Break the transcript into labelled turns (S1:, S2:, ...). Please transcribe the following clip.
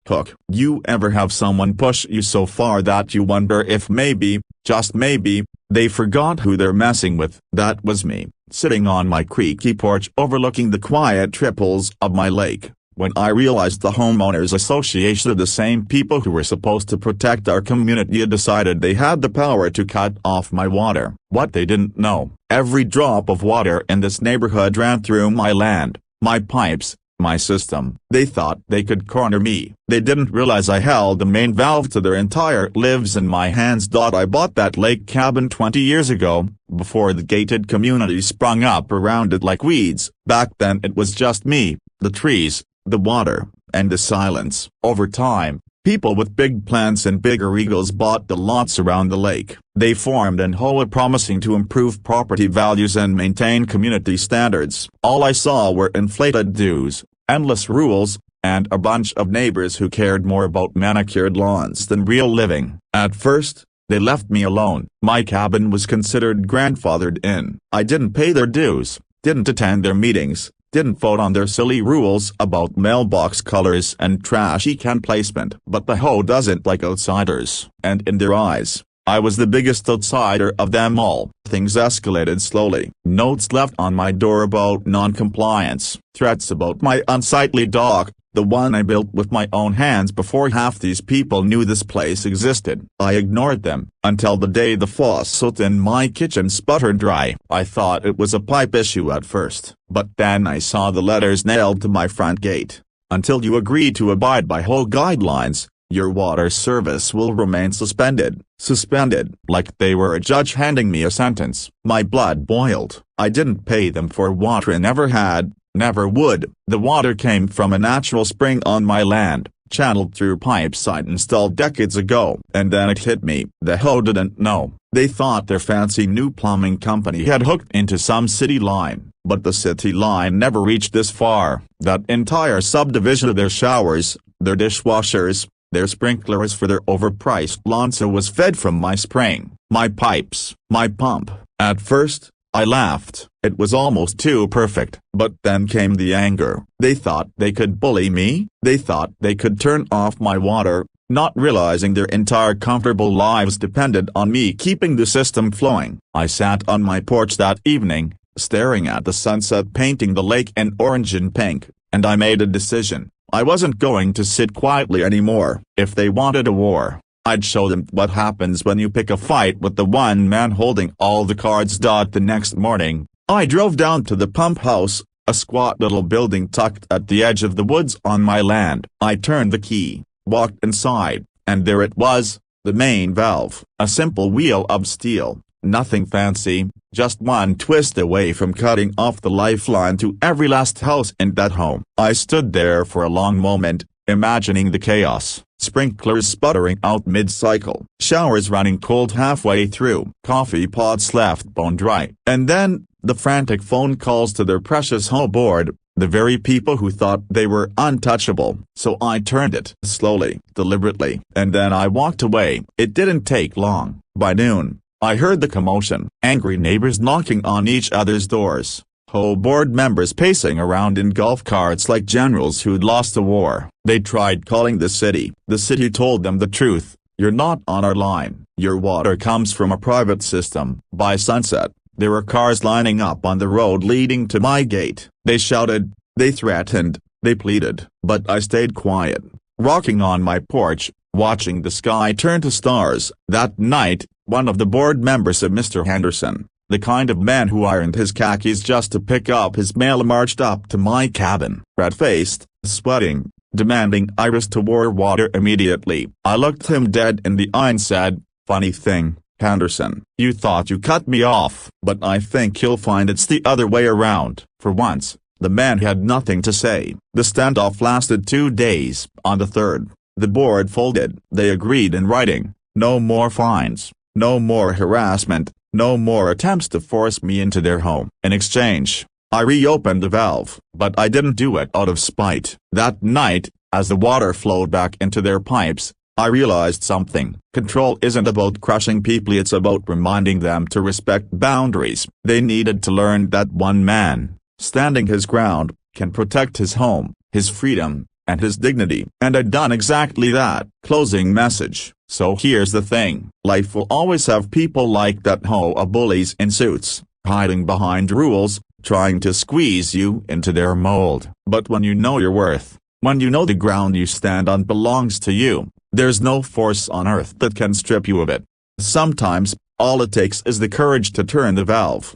S1: Hook. You ever have someone push you so far that you wonder if maybe, just maybe, they forgot who they're messing with? That was me, sitting on my creaky porch overlooking the quiet ripples of my lake, when I realized the Homeowners Association of the same people who were supposed to protect our community had decided they had the power to cut off my water. What they didn't know, every drop of water in this neighborhood ran through my land, my pipes, my system. They thought they could corner me. They didn't realize I held the main valve to their entire lives in my hands. I bought that lake cabin 20 years ago, before the gated community sprung up around it like weeds. Back then it was just me, the trees, the water, and the silence. Over time, people with big plans and bigger egos bought the lots around the lake. They formed an HOA promising to improve property values and maintain community standards. All I saw were inflated dues, endless rules, and a bunch of neighbors who cared more about manicured lawns than real living. At first, they left me alone. My cabin was considered grandfathered in. I didn't pay their dues, didn't attend their meetings, didn't vote on their silly rules about mailbox colors and trashy can placement. But the HOA doesn't like outsiders, and in their eyes, I was the biggest outsider of them all. Things escalated slowly. Notes left on my door about non-compliance, threats about my unsightly dog, the one I built with my own hands before half these people knew this place existed. I ignored them, until the day the faucet in my kitchen sputtered dry. I thought it was a pipe issue at first, but then I saw the letters nailed to my front gate. Until you agree to abide by HOA guidelines, your water service will remain suspended. Suspended, like they were a judge handing me a sentence. My blood boiled. I didn't pay them for water and never had, never would. The water came from a natural spring on my land, channeled through pipes I'd installed decades ago. And then it hit me. The HOA didn't know. They thought their fancy new plumbing company had hooked into some city line, but the city line never reached this far. That entire subdivision of their showers, their dishwashers, their sprinklers for their overpriced lawns was fed from my spring, my pipes, my pump. At first, I laughed. It was almost too perfect. But then came the anger. They thought they could bully me. They thought they could turn off my water, not realizing their entire comfortable lives depended on me keeping the system flowing. I sat on my porch that evening, staring at the sunset painting the lake in orange and pink, and I made a decision. I wasn't going to sit quietly anymore. If they wanted a war, I'd show them what happens when you pick a fight with the one man holding all the cards. The next morning, I drove down to the pump house, a squat little building tucked at the edge of the woods on my land. I turned the key, walked inside, and there it was, the main valve. A simple wheel of steel, nothing fancy, just one twist away from cutting off the lifeline to every last house in that home. I stood there for a long moment, imagining the chaos. Sprinklers sputtering out mid-cycle, showers running cold halfway through, coffee pots left bone dry, and then, the frantic phone calls to their precious HOA board, the very people who thought they were untouchable. So I turned it slowly, deliberately, and then I walked away. It didn't take long. By noon, I heard the commotion, angry neighbors knocking on each other's doors, HOA board members pacing around in golf carts like generals who'd lost a war. They tried calling the city. The city told them the truth. You're not on our line. Your water comes from a private system. By sunset, there were cars lining up on the road leading to my gate. They shouted, they threatened, they pleaded. But I stayed quiet, rocking on my porch, watching the sky turn to stars. That night, one of the board members of Mr. Henderson, the kind of man who ironed his khakis just to pick up his mail, marched up to my cabin, red-faced, sweating, demanding I restore water immediately. I looked him dead in the eye and said, funny thing, Henderson, you thought you cut me off, but I think you'll find it's the other way around. For once, the man had nothing to say. The standoff lasted 2 days. On the third, the board folded. They agreed in writing, no more fines, no more harassment, no more attempts to force me into their home. In exchange, I reopened the valve, but I didn't do it out of spite. That night, as the water flowed back into their pipes, I realized something. Control isn't about crushing people, it's about reminding them to respect boundaries. They needed to learn that one man, standing his ground, can protect his home, his freedom, and his dignity. And I'd done exactly that. Closing message. So here's the thing. Life will always have people like that HOA bullies in suits, hiding behind rules, trying to squeeze you into their mold. But when you know your worth, when you know the ground you stand on belongs to you, there's no force on earth that can strip you of it. Sometimes, all it takes is the courage to turn the valve.